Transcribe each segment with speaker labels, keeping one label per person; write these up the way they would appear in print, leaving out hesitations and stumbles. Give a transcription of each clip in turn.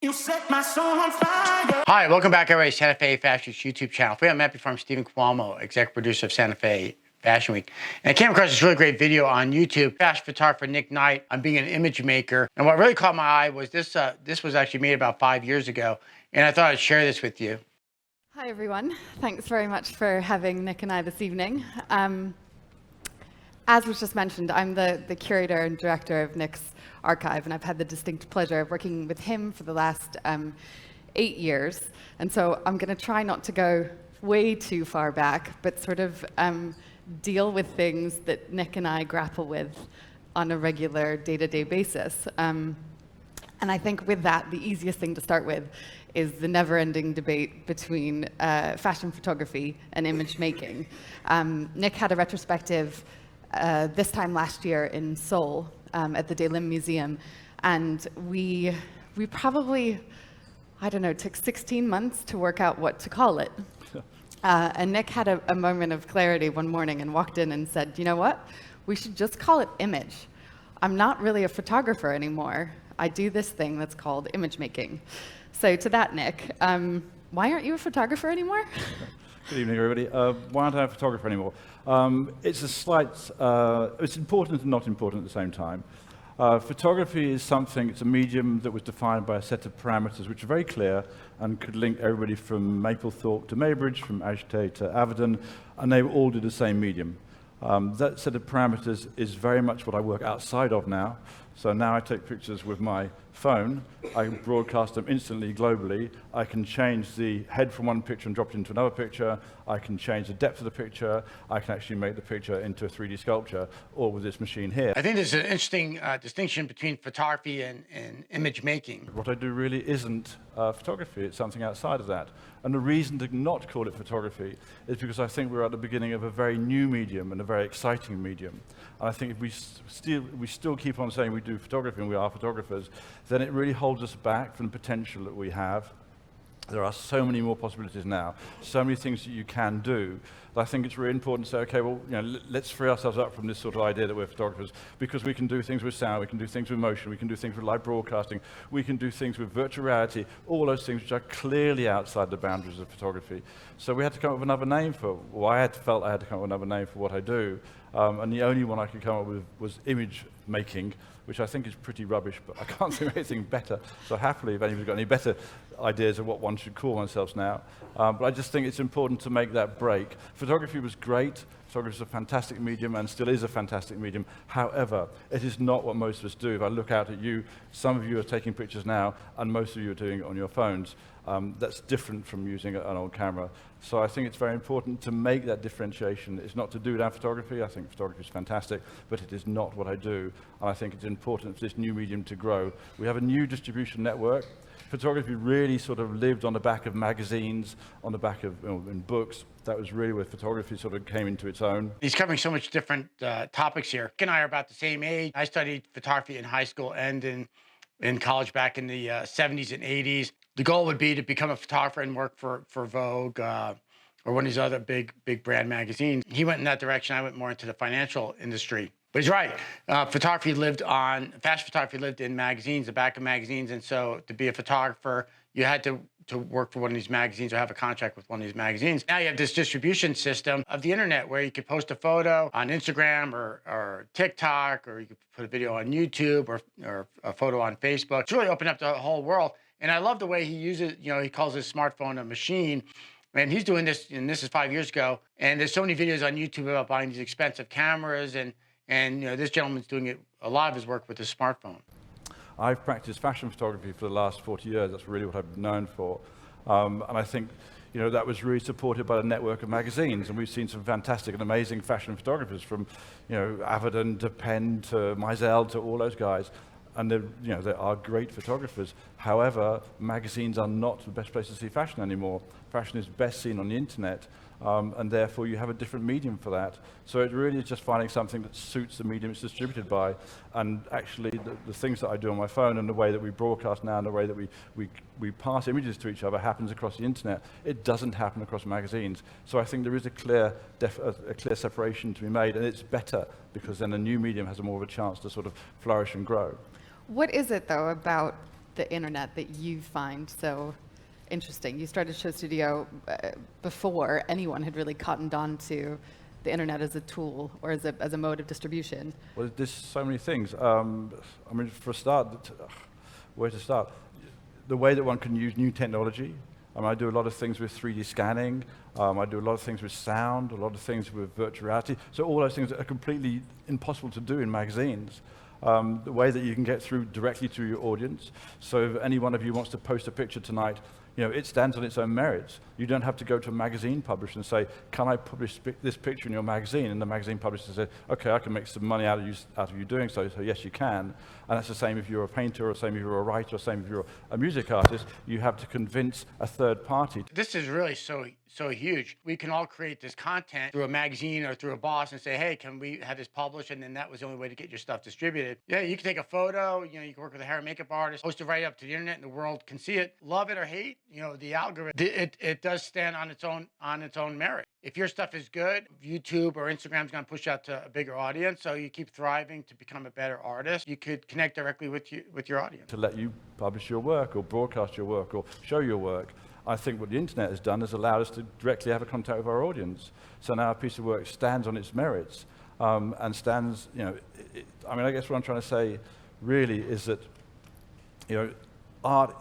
Speaker 1: You set my soul on fire.
Speaker 2: Hi, welcome back, everybody, to Santa Fe Fashion Week's YouTube channel. We have Matt from Stephen Cuomo, executive producer of Santa Fe Fashion Week. And I came across this really great video on YouTube. Fashion photographer Nick Knight on being an image maker. And what really caught my eye was this was actually made about 5 years ago. And I thought I'd share this with you.
Speaker 3: Hi, everyone. Thanks very much for having Nick and I this evening. As was just mentioned, I'm the curator and director of Nick's archive, and I've had the distinct pleasure of working with him for the last 8 years. And so I'm going to try not to go way too far back, but sort of deal with things that Nick and I grapple with on a regular day-to-day basis. And I think with that, the easiest thing to start with is the never-ending debate between fashion photography and image making. Nick had a retrospective this time last year in Seoul at the Daelim Museum, and we probably, I don't know, took 16 months to work out what to call it. And Nick had a moment of clarity one morning and walked in and said, you know what, we should just call it image. I'm not really a photographer anymore. I do this thing that's called image making. So to that, Nick, why aren't you a photographer anymore?
Speaker 4: Good evening, everybody. Why aren't I a photographer anymore? It's a slight, it's important and not important at the same time. Photography is something, it's a medium that was defined by a set of parameters which are very clear and could link everybody from Maplethorpe to Maybridge, from Ashday to Avedon, and they all did the same medium. That set of parameters is very much what I work outside of now. So now I take pictures with my phone, I can broadcast them instantly globally, I can change the head from one picture and drop it into another picture, I can change the depth of the picture, I can actually make the picture into a 3D sculpture, all with this machine here.
Speaker 2: I think there's an interesting distinction between photography and image making.
Speaker 4: What I do really isn't photography, it's something outside of that. And the reason to not call it photography is because I think we're at the beginning of a very new medium and a very exciting medium. And I think if we still keep on saying we do photography and we are photographers, then it really holds us back from the potential that we have. There are so many more possibilities now, so many things that you can do, that I think it's really important to say, okay, well, you know, let's free ourselves up from this sort of idea that we're photographers, because we can do things with sound, we can do things with motion, we can do things with live broadcasting, we can do things with virtual reality, all those things which are clearly outside the boundaries of photography. So we had to come up with another name for, well, I felt I had to come up with another name for what I do, and the only one I could come up with was image making, which I think is pretty rubbish, but I can't think of anything better. So happily, if anybody's got any better ideas of what one should call oneself now. But I just think it's important to make that break. Photography was great. Photography is a fantastic medium and still is a fantastic medium. However, it is not what most of us do. If I look out at you, some of you are taking pictures now, and most of you are doing it on your phones. That's different from using an old camera. So I think it's very important to make that differentiation. It's not to do without photography. I think photography is fantastic, but it is not what I do. And I think it's important for this new medium to grow. We have a new distribution network. Photography really sort of lived on the back of magazines, on the back of in books. That was really where photography sort of came into its own.
Speaker 2: He's covering so much different topics here. Nick and I are about the same age. I studied photography in high school and in college back in the 70s and 80s. The goal would be to become a photographer and work for Vogue or one of these other big brand magazines. He went in that direction. I went more into the financial industry. But he's right. Fashion photography lived in magazines, the back of magazines. And so to be a photographer, you had to work for one of these magazines or have a contract with one of these magazines. Now you have this distribution system of the internet where you could post a photo on Instagram or TikTok, or you could put a video on YouTube or a photo on Facebook. It's really opened up the whole world. And I love the way he uses, he calls his smartphone a machine. And he's doing this, and this is 5 years ago. And there's so many videos on YouTube about buying these expensive cameras, and this gentleman's doing a lot of his work with his smartphone.
Speaker 4: I've practiced fashion photography for the last 40 years. That's really what I've been known for. And I think that was really supported by the network of magazines. And we've seen some fantastic and amazing fashion photographers from Avedon to Penn to Mizell to all those guys. And they are great photographers. However, magazines are not the best place to see fashion anymore. Fashion is best seen on the internet, and therefore you have a different medium for that. So it really is just finding something that suits the medium it's distributed by. And actually, the things that I do on my phone and the way that we broadcast now and the way that we pass images to each other happens across the internet. It doesn't happen across magazines. So I think there is a clear separation to be made, and it's better because then a new medium has more of a chance to sort of flourish and grow.
Speaker 3: What is it, though, about the internet that you find so interesting? You started Show Studio before anyone had really cottoned on to the internet as a tool or as a mode of distribution.
Speaker 4: Well, there's so many things. I mean, for a start, where to start? The way that one can use new technology. I mean, I do a lot of things with 3D scanning. I do a lot of things with sound, a lot of things with virtual reality. So all those things are completely impossible to do in magazines. The way that you can get through directly to your audience. So if any one of you wants to post a picture tonight, you know, it stands on its own merits. You don't have to go to a magazine publisher and say, can I publish this picture in your magazine? And the magazine publisher says, okay, I can make some money out of you doing so, so yes, you can. And that's the same if you're a painter, or the same if you're a writer, or the same if you're a music artist. You have to convince a third party.
Speaker 2: This is really so huge. We can all create this content through a magazine or through a boss and say, hey, can we have this published? And then that was the only way to get your stuff distributed. Yeah, you can take a photo, you know, you can work with a hair and makeup artist, post it right up to the internet and the world can see it. Love it or hate, you know, the algorithm, it does stand on its own merit. If your stuff is good, YouTube or Instagram's gonna push out to a bigger audience, so you keep thriving to become a better artist. You could connect directly with your audience.
Speaker 4: To let you publish your work or broadcast your work or show your work. I think what the internet has done is allowed us to directly have a contact with our audience. So now a piece of work stands on its merits and stands, you know, I mean, I guess what I'm trying to say really is that, you know, art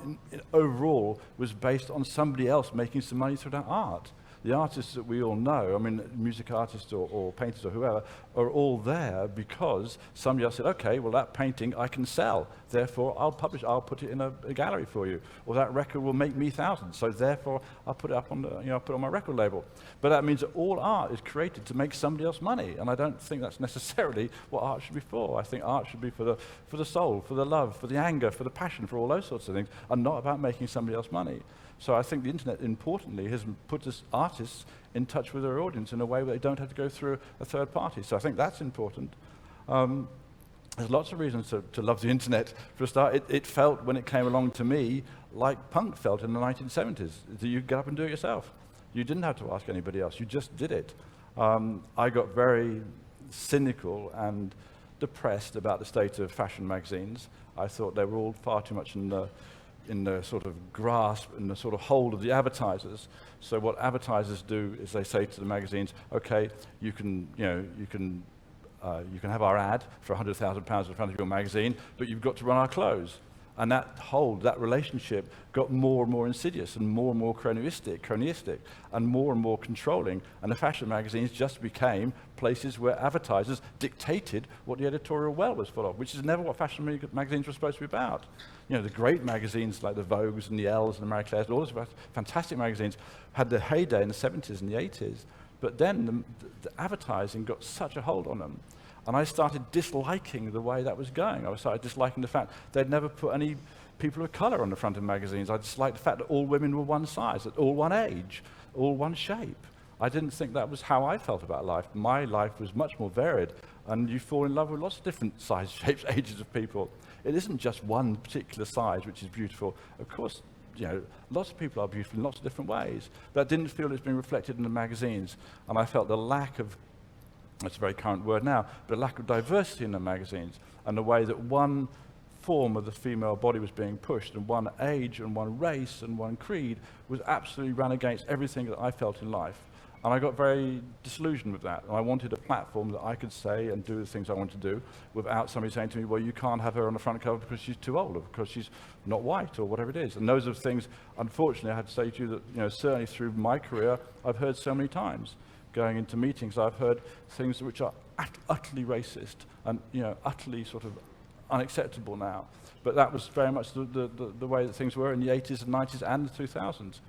Speaker 4: overall was based on somebody else making some money through that art. The artists that we all know, I mean, music artists or painters or whoever, are all there because somebody else said, okay, well, that painting I can sell, therefore I'll put it in a gallery for you. Or that record will make me thousands, so therefore I'll put it up on the, you know, put it on my record label. But that means that all art is created to make somebody else money, and I don't think that's necessarily what art should be for. I think art should be for the soul, for the love, for the anger, for the passion, for all those sorts of things, and not about making somebody else money. So I think the internet, importantly, has put us artists in touch with their audience in a way where they don't have to go through a third party. So I think that's important. There's lots of reasons to love the internet. For a start, it felt, when it came along to me, like punk felt in the 1970s. That you get up and do it yourself. You didn't have to ask anybody else. You just did it. I got very cynical and depressed about the state of fashion magazines. I thought they were all far too much in the sort of grasp and the sort of hold of the advertisers. So what advertisers do is they say to the magazines, okay, you can have our ad for £100,000 in front of your magazine, but you've got to run our clothes. And that relationship got more and more insidious and more cronyistic, and more controlling. And the fashion magazines just became places where advertisers dictated what the editorial well was full of, which is never what fashion magazines were supposed to be about. You know, the great magazines like the Vogues and the Elle's and the Marie Claire's, all those fantastic magazines had their heyday in the 70s and the 80s. But then the advertising got such a hold on them. And I started disliking the way that was going. I started disliking the fact they'd never put any people of color on the front of magazines. I disliked the fact that all women were one size, that all one age, all one shape. I didn't think that was how I felt about life. My life was much more varied, and you fall in love with lots of different sizes, shapes, ages of people. It isn't just one particular size which is beautiful. Of course, you know, lots of people are beautiful in lots of different ways, but I didn't feel it's been reflected in the magazines, and I felt the lack of, that's a very current word now, but a lack of diversity in the magazines, and the way that one form of the female body was being pushed, and one age, and one race, and one creed was absolutely ran against everything that I felt in life. And I got very disillusioned with that. And I wanted a platform that I could say and do the things I want to do without somebody saying to me, well, you can't have her on the front cover because she's too old, or because she's not white, or whatever it is. And those are things, unfortunately, I have to say to you that, you know, certainly through my career, I've heard so many times. Going into meetings, I've heard things which are utterly racist and, you know, utterly sort of unacceptable now. But that was very much the way that things were in the 80s and 90s and the 2000s.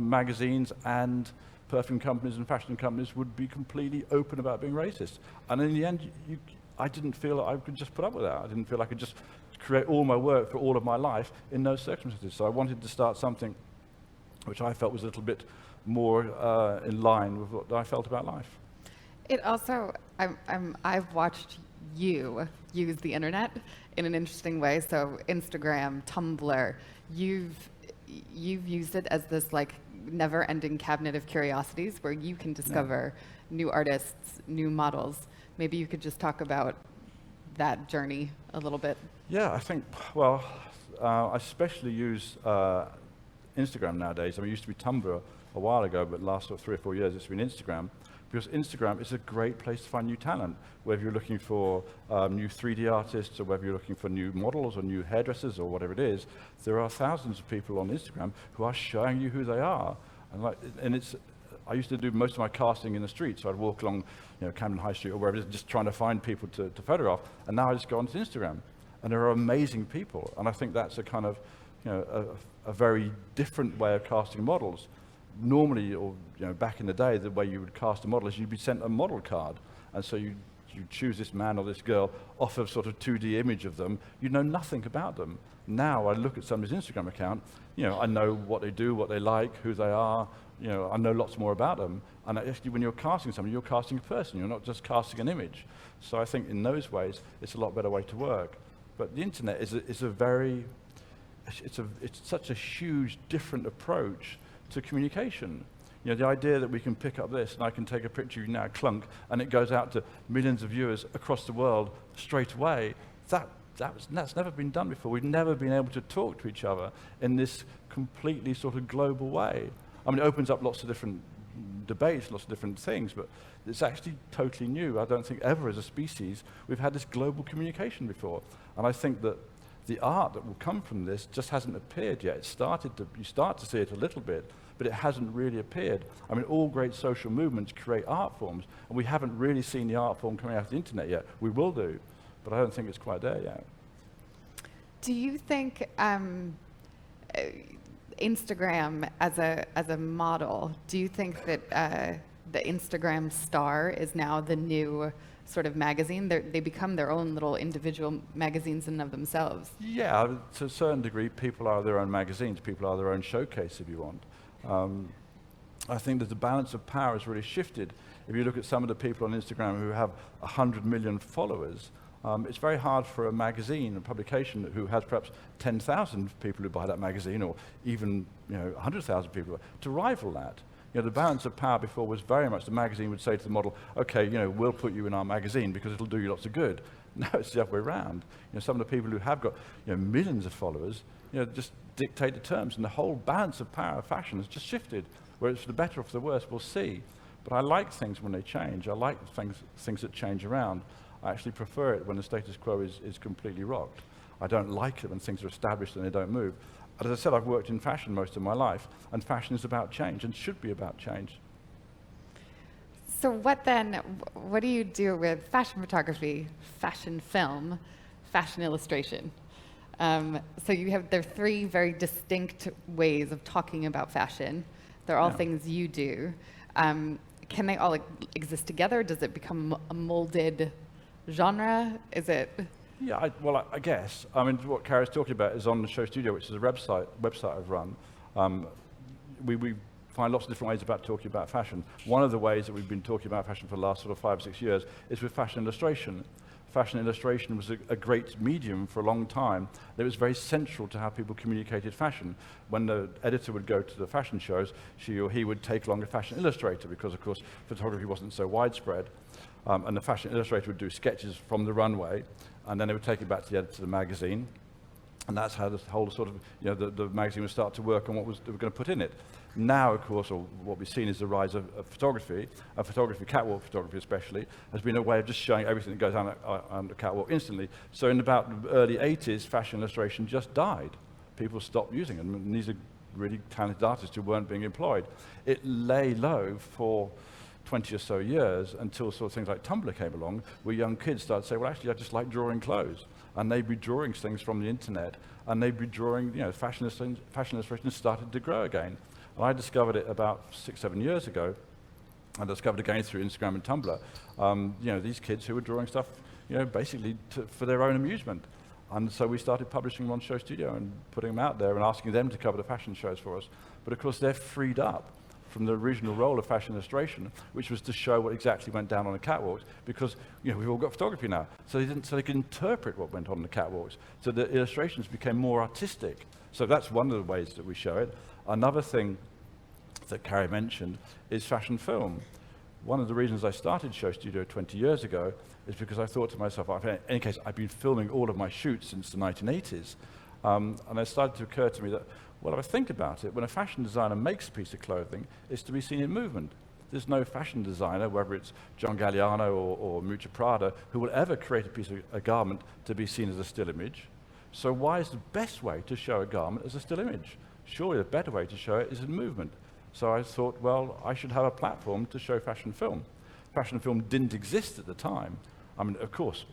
Speaker 4: Magazines and perfume companies and fashion companies would be completely open about being racist. And in the end, I didn't feel that I could just put up with that. I didn't feel I could just create all my work for all of my life in those circumstances. So I wanted to start something which I felt was a little bit more in line with what I felt about life.
Speaker 3: It also, I've watched you use the internet in an interesting way. So Instagram, Tumblr, you've used it as this like never-ending cabinet of curiosities where you can discover new artists, new models. Maybe you could just talk about that journey a little bit.
Speaker 4: Yeah, I think, well, I especially use Instagram nowadays. I mean, it used to be Tumblr a while ago, but the last sort of 3 or 4 years it's been Instagram, because Instagram is a great place to find new talent, whether you're looking for new 3D artists or whether you're looking for new models or new hairdressers or whatever it is. There are thousands of people on Instagram who are showing you who they are. And I used to do most of my casting in the street, so I'd walk along, Camden High Street or wherever it is, just trying to find people to photograph. And now I just go onto Instagram, and there are amazing people. And I think that's a kind of, a very different way of casting models. Normally, or back in the day, the way you would cast a model is you'd be sent a model card, and so you choose this man or this girl off of sort of 2D image of them. You know nothing about them. Now I look at somebody's Instagram account, I know what they do, what they like, who they are. I know lots more about them. And actually, when you're casting somebody, you're casting a person. You're not just casting an image. So I think in those ways, it's a lot better way to work. But the internet is it's such a huge different approach to communication. The idea that we can pick up this and I can take a picture of you now, clunk, and it goes out to millions of viewers across the world straight away, that's never been done before. We've never been able to talk to each other in this completely sort of global way. I mean, it opens up lots of different debates, lots of different things, but it's actually totally new. I don't think ever as a species we've had this global communication before. And I think that the art that will come from this just hasn't appeared yet. You start to see it a little bit, but it hasn't really appeared. I mean, all great social movements create art forms, and we haven't really seen the art form coming out of the internet yet. We will do, but I don't think it's quite there yet.
Speaker 3: Do you think Instagram as a model, do you think that the Instagram star is now the new sort of magazine? They become their own little individual magazines in and of themselves.
Speaker 4: Yeah, to a certain degree, people are their own magazines. People are their own showcase, if you want. I think that the balance of power has really shifted. If you look at some of the people on Instagram who have 100 million followers, it's very hard for a magazine, a publication who has perhaps 10,000 people who buy that magazine, or even 100,000 people, to rival that. The balance of power before was very much the magazine would say to the model, okay, we'll put you in our magazine because it'll do you lots of good. Now it's the other way around. Some of the people who have got millions of followers, just dictate the terms, and the whole balance of power of fashion has just shifted. Whether it's for the better or for the worse, we'll see. But I like things when they change. I like things that change around. I actually prefer it when the status quo is completely rocked. I don't like it when things are established and they don't move. As I said, I've worked in fashion most of my life, and fashion is about change and should be about change.
Speaker 3: So what do you do with fashion photography, fashion film, fashion illustration? So there are 3 very distinct ways of talking about fashion. They're all things you do. Can they all exist together? Does it become a molded genre? Is it?
Speaker 4: Yeah, I guess. I mean, what Carrie's talking about is on the Show Studio, which is a website I've run. We find lots of different ways about talking about fashion. One of the ways that we've been talking about fashion for the last sort of 5 or 6 years is with fashion illustration. Fashion illustration was a great medium for a long time. It was very central to how people communicated fashion. When the editor would go to the fashion shows, she or he would take along a fashion illustrator because, of course, photography wasn't so widespread. And the fashion illustrator would do sketches from the runway, and then they would take it back to the editor of the magazine. And that's how the whole sort of, the magazine would start to work on what they were going to put in it. Now, of course, or what we've seen is the rise of photography, catwalk photography especially, has been a way of just showing everything that goes on the catwalk instantly. So in about the early 80s, fashion illustration just died. People stopped using it, and these are really talented artists who weren't being employed. It lay low for 20 or so years until sort of things like Tumblr came along, where young kids started to say, well, actually, I just like drawing clothes. And they'd be drawing things from the internet, and they'd be drawing, fashion illustration started to grow again. And I discovered it about 6, 7 years ago. I discovered again through Instagram and Tumblr, these kids who were drawing stuff, basically for their own amusement. And so we started publishing them on Show Studio and putting them out there and asking them to cover the fashion shows for us. But of course, they're freed up from the original role of fashion illustration, which was to show what exactly went down on the catwalks, because we've all got photography now, so they could interpret what went on the catwalks. So the illustrations became more artistic. So that's one of the ways that we show it. Another thing that Carrie mentioned is fashion film. One of the reasons I started Show Studio 20 years ago is because I thought to myself, in any case, I've been filming all of my shoots since the 1980s, And it started to occur to me that, well, if I think about it, when a fashion designer makes a piece of clothing, it's to be seen in movement. There's no fashion designer, whether it's John Galliano or Miuccia Prada, who will ever create a garment to be seen as a still image. So why is the best way to show a garment as a still image? Surely the better way to show it is in movement. So I thought, well, I should have a platform to show fashion film. Fashion film didn't exist at the time. I mean, of course,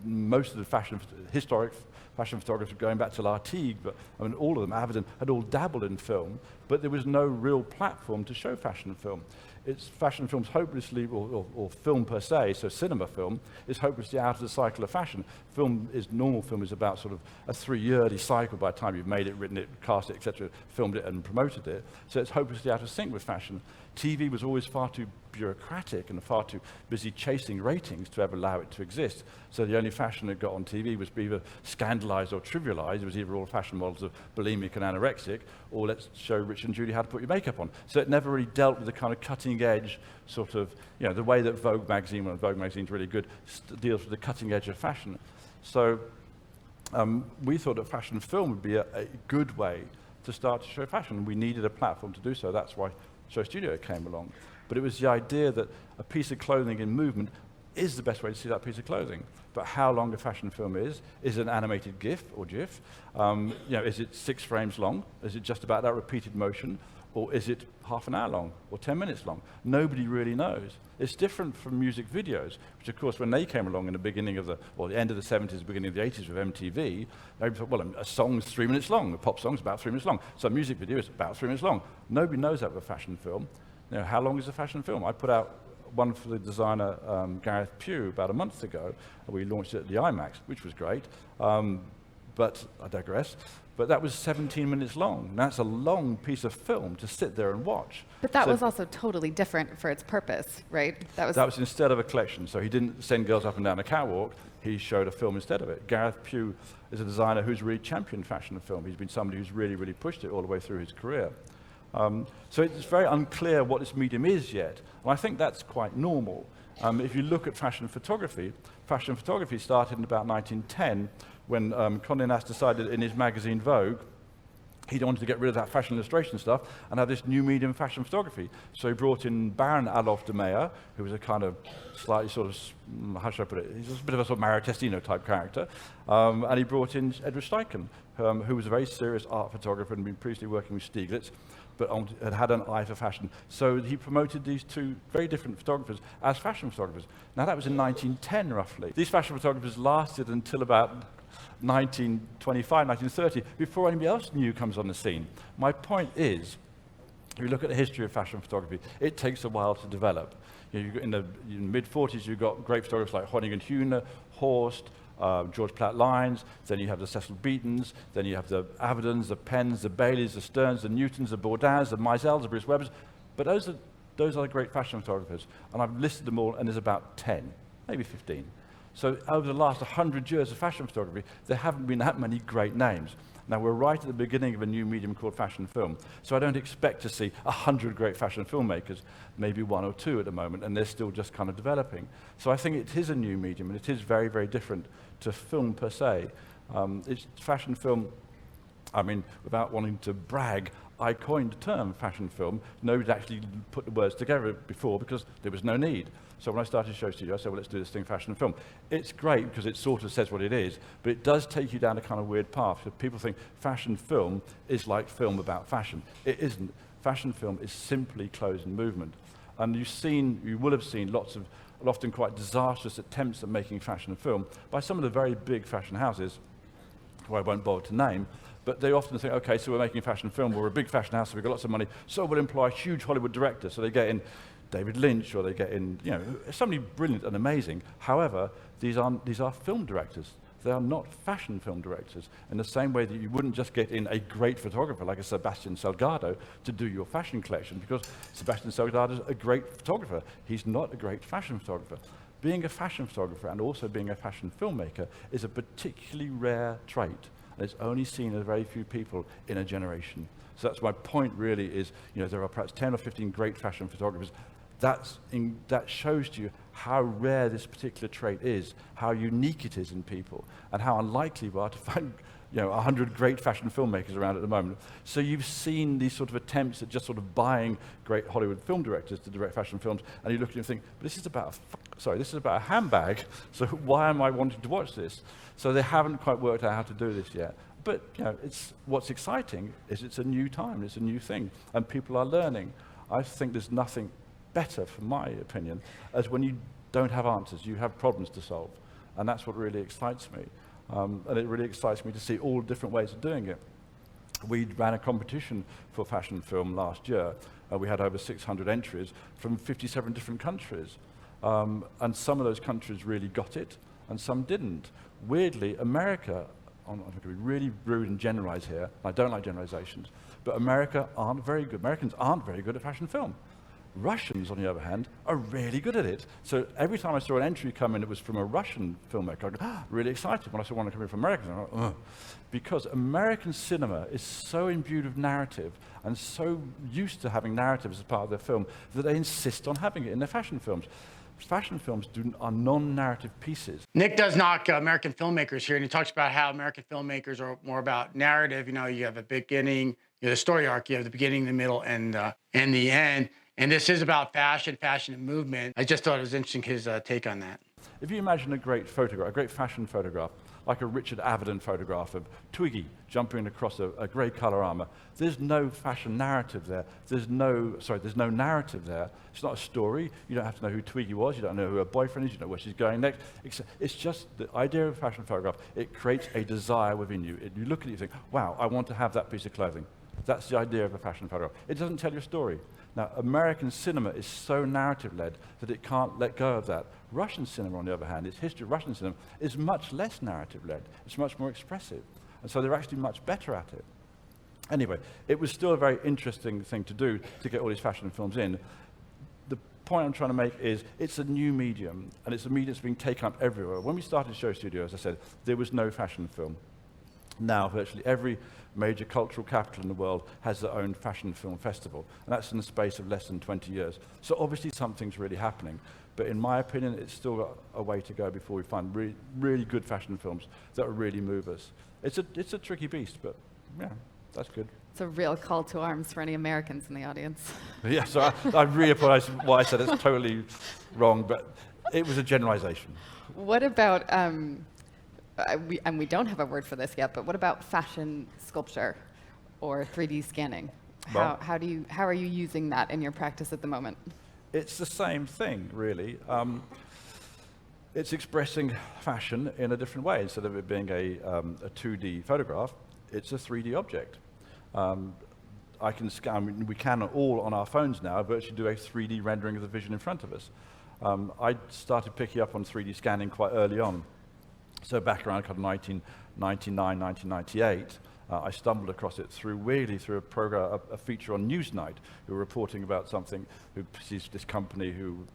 Speaker 4: most of the historic fashion photographers going back to Lartigue, but I mean, all of them, Avedon, had all dabbled in film, but there was no real platform to show fashion film. It's fashion film's hopelessly, or film per se, so cinema film, is hopelessly out of the cycle of fashion. Normal film is about sort of a 3-yearly cycle by the time you've made it, written it, cast it, etc., filmed it and promoted it. So it's hopelessly out of sync with fashion. TV was always far too bureaucratic and far too busy chasing ratings to ever allow it to exist. So the only fashion it got on TV was either scandalized or trivialized. It was either all fashion models of bulimic and anorexic, or let's show Rich and Judy how to put your makeup on. So it never really dealt with the kind of cutting edge sort of, the way that Vogue magazine, when Vogue magazine's really good, deals with the cutting edge of fashion. So we thought that fashion film would be a good way to start to show fashion. We needed a platform to do so. That's why Show Studio came along. But it was the idea that a piece of clothing in movement is the best way to see that piece of clothing. But how long a fashion film is it an animated GIF or GIF? Is it 6 frames long? Is it just about that repeated motion? Or is it half an hour long or 10 minutes long? Nobody really knows. It's different from music videos, which of course when they came along in the beginning of the end of the 70s, beginning of the 80s with MTV, they thought, well, a song's 3 minutes long, a pop song's about 3 minutes long, so a music video is about 3 minutes long. Nobody knows that with a fashion film. How long is a fashion film? I put out one for the designer Gareth Pugh about a month ago. We launched it at the IMAX, which was great, but I digress. But that was 17 minutes long. That's a long piece of film to sit there and watch.
Speaker 3: But that was also totally different for its purpose, right?
Speaker 4: That was instead of a collection. So he didn't send girls up and down a catwalk. He showed a film instead of it. Gareth Pugh is a designer who's really championed fashion film. He's been somebody who's really, really pushed it all the way through his career. So it's very unclear what this medium is yet. And I think that's quite normal. If you look at fashion photography started in about 1910 when Condé Nast decided in his magazine Vogue he wanted to get rid of that fashion illustration stuff and have this new medium, fashion photography. So he brought in Baron Adolf de Meyer, who was a kind of slightly sort of, how should I put it, he's a bit of a sort of Mario Testino type character. And he brought in Edward Steichen, who was a very serious art photographer and had been previously working with Stieglitz, but had an eye for fashion. So he promoted these two very different photographers as fashion photographers. Now that was in 1910 roughly. These fashion photographers lasted until about 1925, 1930, before anybody else new comes on the scene. My point is, if you look at the history of fashion photography, it takes a while to develop. In the mid-40s, you've got great photographers like Honig and Hühner, Horst, George Platt Lyons, then you have the Cecil Beatons, then you have the Avedons, the Penns, the Baileys, the Sterns, the Newtons, the Bourdins, the Meisels, the Bruce Webbers. But those are the great fashion photographers. And I've listed them all, and there's about 10, maybe 15. So over the last 100 years of fashion photography, there haven't been that many great names. Now, we're right at the beginning of a new medium called fashion film. So I don't expect to see 100 great fashion filmmakers, maybe 1 or 2 at the moment, and they're still just kind of developing. So I think it is a new medium, and it is very, very different to film per se. It's fashion film, I mean, without wanting to brag, I coined the term fashion film. Nobody'd actually put the words together before because there was no need. So when I started Show Studio, I said, well, let's do this thing, fashion film. It's great because it sort of says what it is, but it does take you down a kind of weird path. So people think fashion film is like film about fashion. It isn't. Fashion film is simply clothes and movement. And you will have seen lots of often quite disastrous attempts at making fashion film by some of the very big fashion houses, who I won't bother to name, but they often think, okay, so we're making a fashion film, we're a big fashion house, so we've got lots of money, so we'll employ a huge Hollywood director. So they get in David Lynch, or they get in, somebody brilliant and amazing. However, these are film directors. They are not fashion film directors, in the same way that you wouldn't just get in a great photographer like a Sebastian Salgado to do your fashion collection, because Sebastian Salgado is a great photographer. He's not a great fashion photographer. Being a fashion photographer and also being a fashion filmmaker is a particularly rare trait, and it's only seen in very few people in a generation. So that's my point really is, there are perhaps 10 or 15 great fashion photographers. That shows to you how rare this particular trait is, how unique it is in people, and how unlikely we are to find 100 great fashion filmmakers around at the moment. So you've seen these sort of attempts at just sort of buying great Hollywood film directors to direct fashion films, and you look at it and think, but this is about a handbag, so why am I wanting to watch this? So they haven't quite worked out how to do this yet. But what's exciting is it's a new time, it's a new thing, and people are learning. I think there's nothing better, from my opinion, as when you don't have answers, you have problems to solve. And that's what really excites me. And it really excites me to see all different ways of doing it. We ran a competition for fashion film last year. We had over 600 entries from 57 different countries. And some of those countries really got it, and some didn't. Weirdly, America, I'm going to be really rude and generalize here, I don't like generalizations, but Americans aren't very good at fashion film. Russians, on the other hand, are really good at it. So every time I saw an entry come in that was from a Russian filmmaker, I'd go, really excited. When I saw one come in from America, I'm like, ugh. Because American cinema is so imbued with narrative and so used to having narratives as part of their film that they insist on having it in their fashion films. Fashion films are non-narrative pieces.
Speaker 2: Nick does knock American filmmakers here, and he talks about how American filmmakers are more about narrative. You have a beginning, the story arc, you have the beginning, the middle, and the end. And this is about fashion and movement. I just thought it was interesting, his take on that.
Speaker 4: If you imagine a great photograph, a great fashion photograph, like a Richard Avedon photograph of Twiggy jumping across a grey colour armour, there's no fashion narrative there. There's no narrative there. It's not a story. You don't have to know who Twiggy was. You don't know who her boyfriend is. You don't know where she's going next. It's just the idea of a fashion photograph. It creates a desire within you. You look at it and think, wow, I want to have that piece of clothing. That's the idea of a fashion photograph. It doesn't tell you a story. Now, American cinema is so narrative-led that it can't let go of that. Russian cinema, on the other hand, its history of Russian cinema is much less narrative-led. It's much more expressive. And so they're actually much better at it. Anyway, it was still a very interesting thing to do to get all these fashion films in. The point I'm trying to make is it's a new medium, and it's a medium that's being taken up everywhere. When we started Show Studio, as I said, there was no fashion film. Now, virtually every major cultural capital in the world has their own fashion film festival, and that's in the space of less than 20 years. So obviously something's really happening, but in my opinion, it's still got a way to go before we find really good fashion films that will really move us. It's a tricky beast, but yeah, that's good.
Speaker 3: It's a real call to arms for any Americans in the audience.
Speaker 4: Yeah, so I really apologize for what I said. It's totally wrong, but it was a generalization.
Speaker 3: What about we don't have a word for this yet, but what about fashion sculpture or 3D scanning? How are you using that in your practice at the moment?
Speaker 4: It's the same thing, really. It's expressing fashion in a different way. Instead of it being a 2D photograph, it's a 3D object. I can scan, we can all on our phones now virtually do a 3D rendering of the vision in front of us. I started picking up on 3D scanning quite early on. So back around kind of 1999, 1998, I stumbled across it through a program, a feature on Newsnight, who were reporting about something, who sees this company who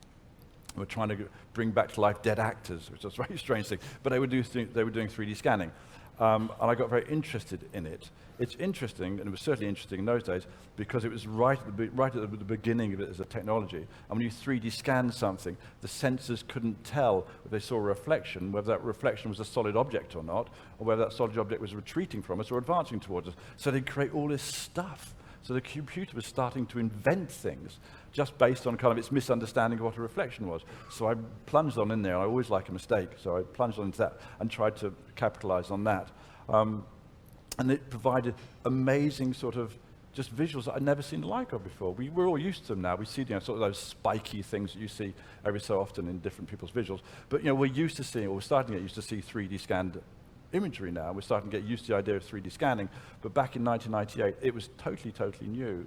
Speaker 4: were trying to bring back to life dead actors, which was a very strange thing, but they were doing 3D scanning. And I got very interested in it. It's interesting, and it was certainly interesting in those days, because it was right at the beginning of it as a technology. And when you 3D scanned something, the sensors couldn't tell if they saw a reflection, whether that reflection was a solid object or not, or whether that solid object was retreating from us or advancing towards us. So they'd create all this stuff. So the computer was starting to invent things just based on kind of its misunderstanding of what a reflection was. So I plunged on in there, and I always like a mistake, so I plunged on into that and tried to capitalize on that. And it provided amazing sort of just visuals that I'd never seen the like of before. We're all used to them now. We see sort of those spiky things that you see every so often in different people's visuals. But we're used to seeing, or we're starting to get used to see 3D scanned imagery now. We're starting to get used to the idea of 3D scanning. But back in 1998, it was totally, totally new.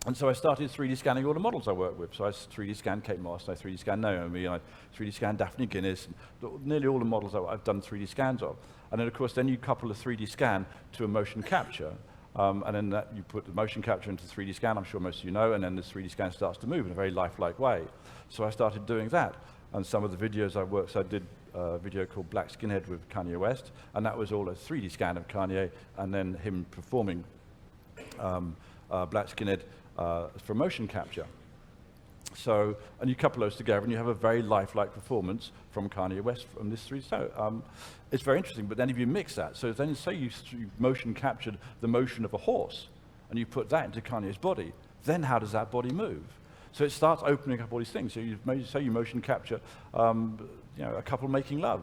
Speaker 4: And so I started 3D scanning all the models I work with. So I 3D scanned Kate Moss, I 3D scanned Naomi, and I 3D scanned Daphne Guinness, and nearly all the models I've done 3D scans of. And then, of course, then you couple a 3D scan to a motion capture, and then you put the motion capture into 3D scan, I'm sure most of you know, and then the 3D scan starts to move in a very lifelike way. So I started doing that. And some of the videos I worked, so I did a video called Black Skinhead with Kanye West, and that was all a 3D scan of Kanye, and then him performing Black Skinhead for motion capture. So, and you couple those together and you have a very lifelike performance from Kanye West from this 3D. So, it's very interesting, but then if you mix that, so then say you motion captured the motion of a horse and you put that into Kanye's body, then how does that body move? So it starts opening up all these things. So say you motion capture a couple making love,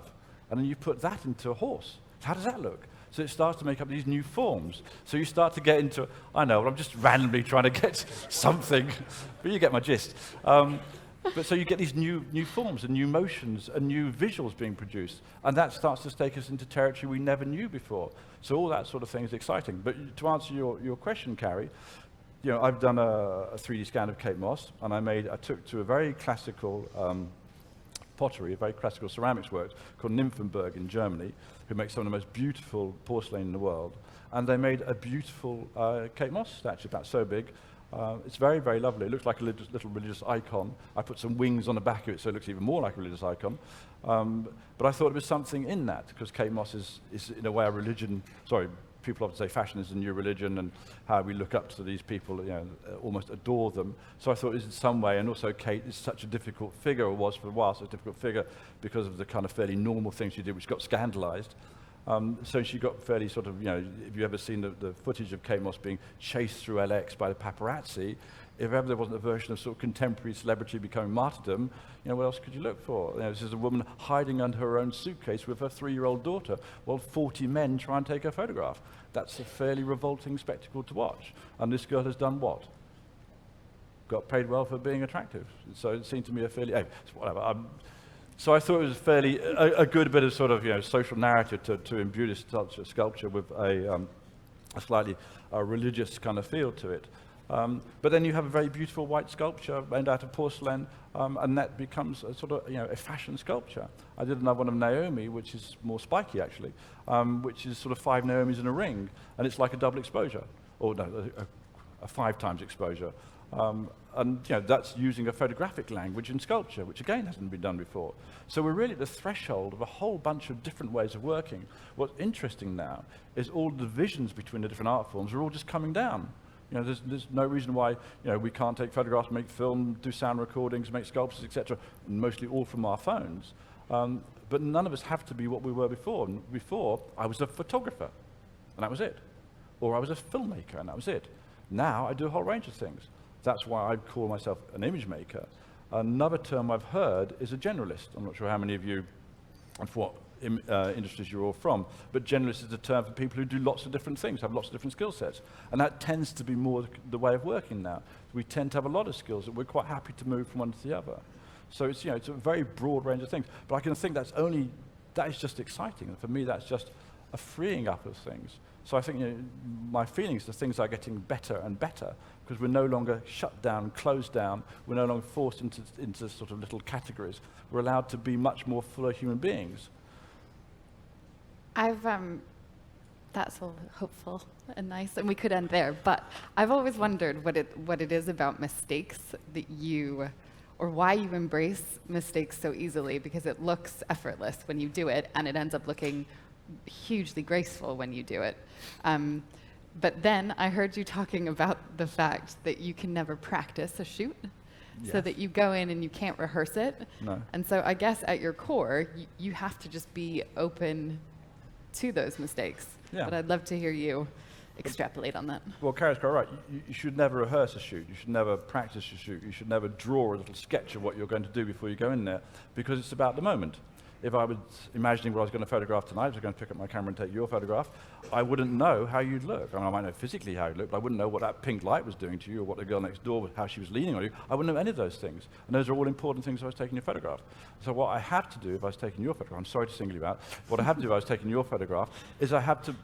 Speaker 4: and then you put that into a horse. How does that look? So it starts to make up these new forms. So you start to get into, I know, I'm just randomly trying to get something, but you get my gist. But so you get these new forms and new motions and new visuals being produced, and that starts to take us into territory we never knew before. So all that sort of thing is exciting. But to answer your question, Carrie, I've done a 3D scan of Cape Moss, and I took to a very classical pottery, a very classical ceramics works called Nymphenburg in Germany, who makes some of the most beautiful porcelain in the world. And they made a beautiful Cape Moss statue, about so big. It's very, very lovely. It looks like a little religious icon. I put some wings on the back of it so it looks even more like a religious icon. But I thought there was something in that, because Cape Moss is in a way a religion, people often say fashion is the new religion, and how we look up to these people, almost adore them. So I thought it was in some way, and also Kate is such a difficult figure, or was for a while, such a difficult figure because of the kind of fairly normal things she did, which got scandalized. So she got fairly sort of, if you've ever seen the footage of Kate Moss being chased through LX by the paparazzi, if ever there wasn't a version of sort of contemporary celebrity becoming martyrdom, what else could you look for? This is a woman hiding under her own suitcase with her 3-year-old daughter while 40 men try and take her photograph. That's a fairly revolting spectacle to watch. And this girl has done what? Got paid well for being attractive. So it seemed to me a fairly, whatever. So I thought it was fairly a good bit of sort of social narrative to imbue this sculpture with a slightly religious kind of feel to it. But then you have a very beautiful white sculpture made out of porcelain, and that becomes a sort of a fashion sculpture. I did another one of Naomi, which is more spiky actually, which is sort of 5 Naomis in a ring, and it's like a double exposure, or no, a 5 times exposure. And that's using a photographic language in sculpture, which again hasn't been done before. So we're really at the threshold of a whole bunch of different ways of working. What's interesting now is all the divisions between the different art forms are all just coming down. There's no reason why we can't take photographs, make film, do sound recordings, make sculptures, etc. Mostly all from our phones. But none of us have to be what we were before. And before, I was a photographer, and that was it. Or I was a filmmaker, and that was it. Now I do a whole range of things. That's why I call myself an image maker. Another term I've heard is a generalist. I'm not sure how many of you, and for what industries you're all from, but generalist is a term for people who do lots of different things, have lots of different skill sets. And that tends to be more the way of working now. We tend to have a lot of skills that we're quite happy to move from one to the other. So it's, it's a very broad range of things. But I can think that is just exciting. And for me, that's just a freeing up of things. So I think my feelings, the things are getting better and better, because we're no longer shut down, closed down. We're no longer forced into sort of little categories. We're allowed to be much more fuller human beings.
Speaker 3: That's all hopeful and nice, and we could end there, but I've always wondered what it is about mistakes that or why you embrace mistakes so easily, because it looks effortless when you do it, and it ends up looking hugely graceful when you do it. But then I heard you talking about the fact that you can never practice a shoot. Yes. So that you go in and you can't rehearse it. No. And so I guess at your core, you have to just be open to those mistakes. Yeah. But I'd love to hear you extrapolate on that.
Speaker 4: Well, Carrie's quite right. You should never rehearse a shoot. You should never practice a shoot. You should never draw a little sketch of what you're going to do before you go in there, because it's about the moment. If I was imagining what I was going to photograph tonight, I was going to pick up my camera and take your photograph, I wouldn't know how you'd look. I might know physically how you'd look, but I wouldn't know what that pink light was doing to you, or what the girl next door, how she was leaning on you. I wouldn't know any of those things. And those are all important things if I was taking your photograph. So what I have to do if I was taking your photograph, I'm sorry to single you out, what I have to do if I was taking your photograph is I have to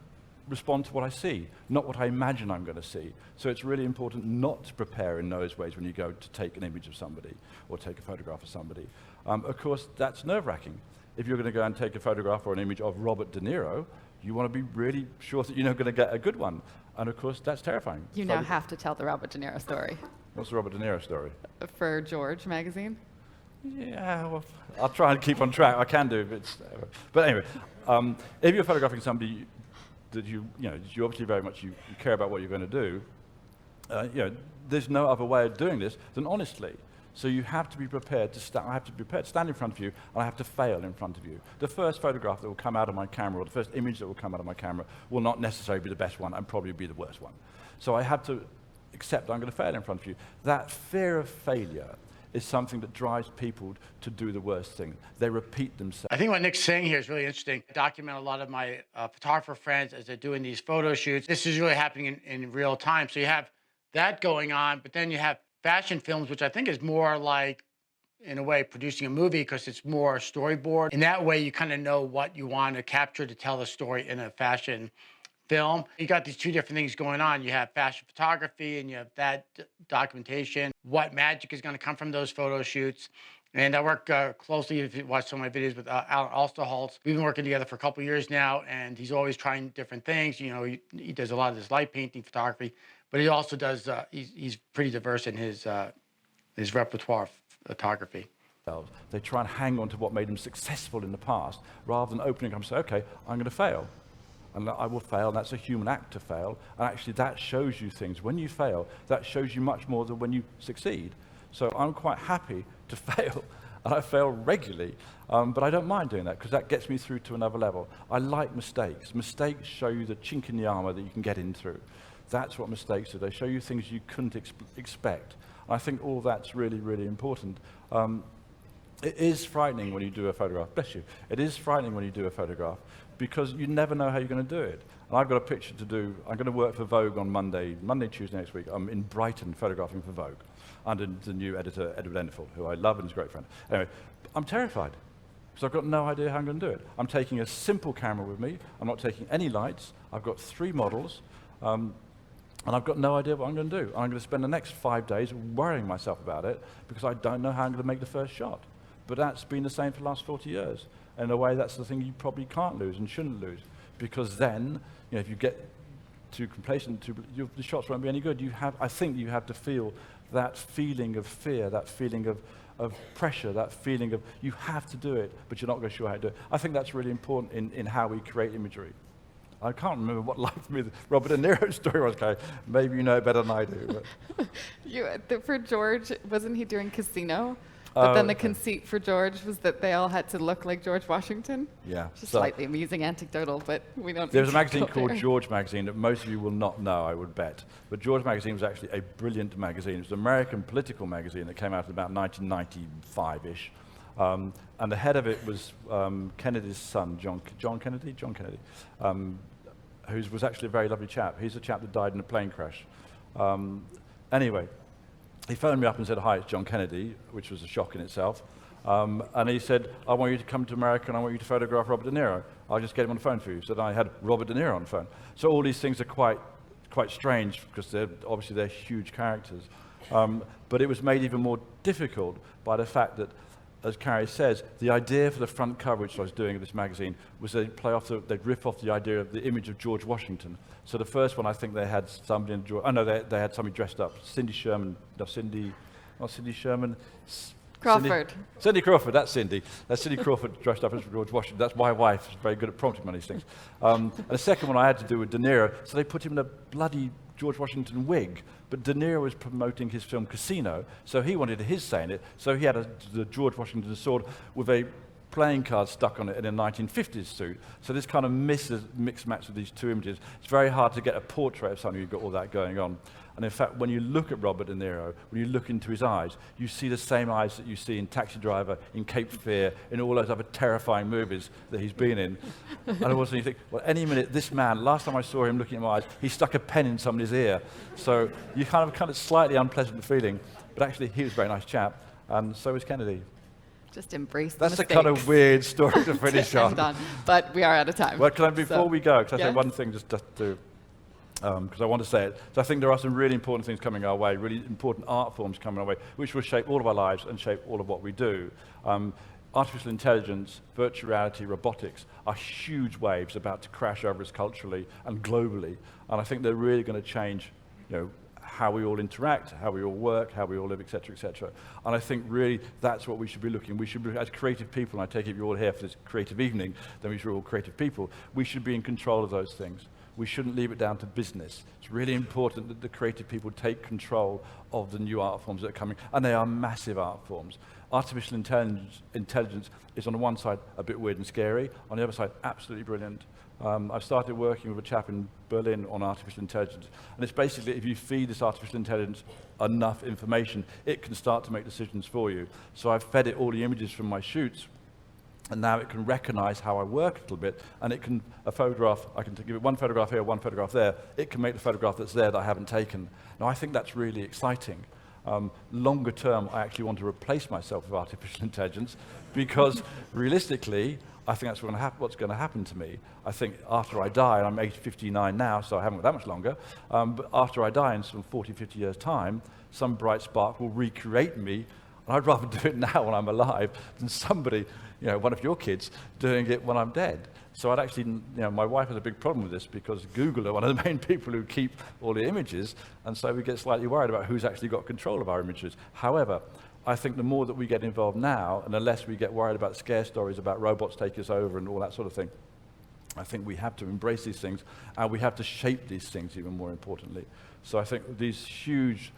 Speaker 4: respond to what I see, not what I imagine I'm going to see. So it's really important not to prepare in those ways when you go to take an image of somebody or take a photograph of somebody. Of course, that's nerve-wracking. If you're going to go and take a photograph or an image of Robert De Niro, you want to be really sure that you're not going to get a good one. And of course, that's terrifying.
Speaker 3: You now have to tell the Robert De Niro story.
Speaker 4: What's the Robert De Niro story?
Speaker 3: For George magazine?
Speaker 4: Yeah, well, I'll try and keep on track. I can do, but anyway, if you're photographing somebody that you obviously very much you care about what you're going to do, there's no other way of doing this than honestly. So you have to be prepared to I have to be prepared to stand in front of you, and I have to fail in front of you. The first photograph that will come out of my camera, or the first image that will come out of my camera, will not necessarily be the best one, and probably be the worst one. So I have to accept I'm going to fail in front of you. That fear of failure is something that drives people to do the worst thing. They repeat themselves.
Speaker 2: I think what Nick's saying here is really interesting. I document a lot of my photographer friends as they're doing these photo shoots. This is really happening in real time. So you have that going on, but then you have fashion films, which I think is more like, in a way, producing a movie, because it's more storyboard. In that way, you kind of know what you want to capture to tell the story in a fashion film. You got these two different things going on. You have fashion photography and you have that documentation. What magic is going to come from those photo shoots? And I work closely, if you watch some of my videos, with Alan Osterholtz. We've been working together for a couple of years now, and he's always trying different things. You know, he does a lot of this light painting photography, but he also does, he's pretty diverse in his repertoire of photography.
Speaker 4: They try and hang on to what made them successful in the past, rather than opening up and say, okay, I'm going to fail. And I will fail, and that's a human act to fail. And actually, that shows you things. When you fail, that shows you much more than when you succeed. So I'm quite happy to fail, and I fail regularly. But I don't mind doing that, because that gets me through to another level. I like mistakes. Mistakes show you the chink in the armor that you can get in through. That's what mistakes do. They show you things you couldn't expect. I think all that's really, really important. It is frightening when you do a photograph. Bless you. It is frightening when you do a photograph, because you never know how you're going to do it. And I've got a picture to do. I'm going to work for Vogue on Monday, Tuesday next week. I'm in Brighton photographing for Vogue under the new editor, Edward Enfield, who I love and is a great friend. Anyway, I'm terrified, because I've got no idea how I'm going to do it. I'm taking a simple camera with me. I'm not taking any lights. I've got 3 models. And I've got no idea what I'm going to do. I'm going to spend the next 5 days worrying myself about it, because I don't know how I'm going to make the first shot. But that's been the same for the last 40 years. In a way, that's the thing you probably can't lose and shouldn't lose, because then, you know, if you get too complacent, the shots won't be any good. I think you have to feel that feeling of fear, that feeling of pressure, that feeling of you have to do it, but you're not going to sure how to do it. I think that's really important in how we create imagery. I can't remember what Life with Robert De Niro's story was, okay. Maybe you know it better than I do. But.
Speaker 3: For George, wasn't he doing Casino? But then the conceit for George was that they all had to look like George Washington.
Speaker 4: Yeah.
Speaker 3: Just slightly amusing anecdotal, but we don't.
Speaker 4: There's a magazine called George Magazine that most of you will not know, I would bet. But George Magazine was actually a brilliant magazine. It was an American political magazine that came out in about 1995-ish. And the head of it was Kennedy's son, John Kennedy, who was actually a very lovely chap. He's a chap that died in a plane crash. Anyway, he phoned me up and said, hi, it's John Kennedy, which was a shock in itself. And he said, I want you to come to America and I want you to photograph Robert De Niro. I'll just get him on the phone for you. So then I had Robert De Niro on the phone. So all these things are quite strange, because they're huge characters. But it was made even more difficult by the fact that, as Carrie says, the idea for the front cover, which I was doing of this magazine, was they'd rip off the idea of the image of George Washington. So the first one, I think they had somebody they had somebody dressed up. Cindy Crawford, that's Cindy. That's Cindy Crawford dressed up as George Washington. That's my wife. She's very good at prompting me on these things. And the second one I had to do with De Niro, so they put him in a bloody George Washington wig, but De Niro was promoting his film Casino, so he wanted his say in it, so he had the George Washington sword with a playing card stuck on it in a 1950s suit. So this kind of mixed match of these two images. It's very hard to get a portrait of someone who's got all that going on. And in fact, when you look at Robert De Niro, when you look into his eyes, you see the same eyes that you see in Taxi Driver, in Cape Fear, in all those other terrifying movies that he's been in. And also you think, well, any minute, this man, last time I saw him looking at my eyes, he stuck a pen in somebody's ear. So you kind of slightly unpleasant feeling, but actually he was a very nice chap, and so was Kennedy.
Speaker 3: Just embrace the
Speaker 4: That's
Speaker 3: mistakes.
Speaker 4: a kind of weird story to finish on.
Speaker 3: But we are out of time.
Speaker 4: Well, before we go, because I say one thing just to, because I want to say it. So I think there are some really important things coming our way, really important art forms coming our way, which will shape all of our lives and shape all of what we do. Artificial intelligence, virtual reality, robotics are huge waves about to crash over us culturally and globally. And I think they're really going to change, how we all interact, how we all work, how we all live, et cetera, et cetera. And I think really that's what we should be looking. We should be, as creative people, and I take it you're all here for this creative evening, then we should be all creative people, we should be in control of those things. we shouldn't leave it down to business. It's really important that the creative people take control of the new art forms that are coming, and they are massive art forms. Artificial intelligence is on the one side a bit weird and scary, on the other side absolutely brilliant. I've started working with a chap in Berlin on artificial intelligence, and it's basically if you feed this artificial intelligence enough information, it can start to make decisions for you. So I've fed it all the images from my shoots, and now it can recognize how I work a little bit, and it can, a photograph, I can give it one photograph here, one photograph there, it can make the photograph that's there that I haven't taken. Now I think that's really exciting. Longer term, I actually want to replace myself with artificial intelligence, because realistically, I think that's what's going to happen to me. I think after I die, and I'm age 59 now, so I haven't got that much longer, but after I die in some 40, 50 years' time, some bright spark will recreate me, and I'd rather do it now when I'm alive than somebody, you know, one of your kids, doing it when I'm dead. So I'd actually, you know, my wife has a big problem with this because Google are one of the main people who keep all the images, and so we get slightly worried about who's actually got control of our images. However, I think the more that we get involved now, and the less we get worried about scare stories about robots taking us over and all that sort of thing, I think we have to embrace these things, and we have to shape these things even more importantly. So I think these huge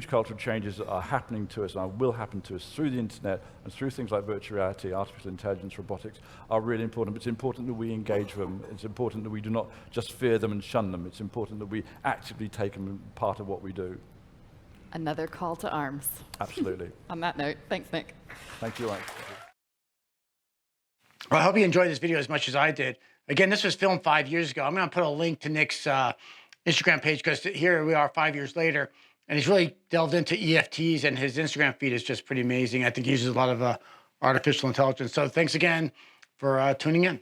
Speaker 4: cultural changes that are happening to us and will happen to us through the internet and through things like virtual reality, artificial intelligence, robotics are really important. But it's important that we engage them. It's important that we do not just fear them and shun them. It's important that we actively take them as part of what we do.
Speaker 3: Another call to arms.
Speaker 4: Absolutely.
Speaker 3: On that note, thanks, Nick.
Speaker 4: Thank you, Mike.
Speaker 2: Well, I hope you enjoyed this video as much as I did. Again, this was filmed 5 years ago. I'm going to put a link to Nick's Instagram page, because here we are 5 years later, and he's really delved into EFTs, and his Instagram feed is just pretty amazing. I think he uses a lot of artificial intelligence. So thanks again for tuning in.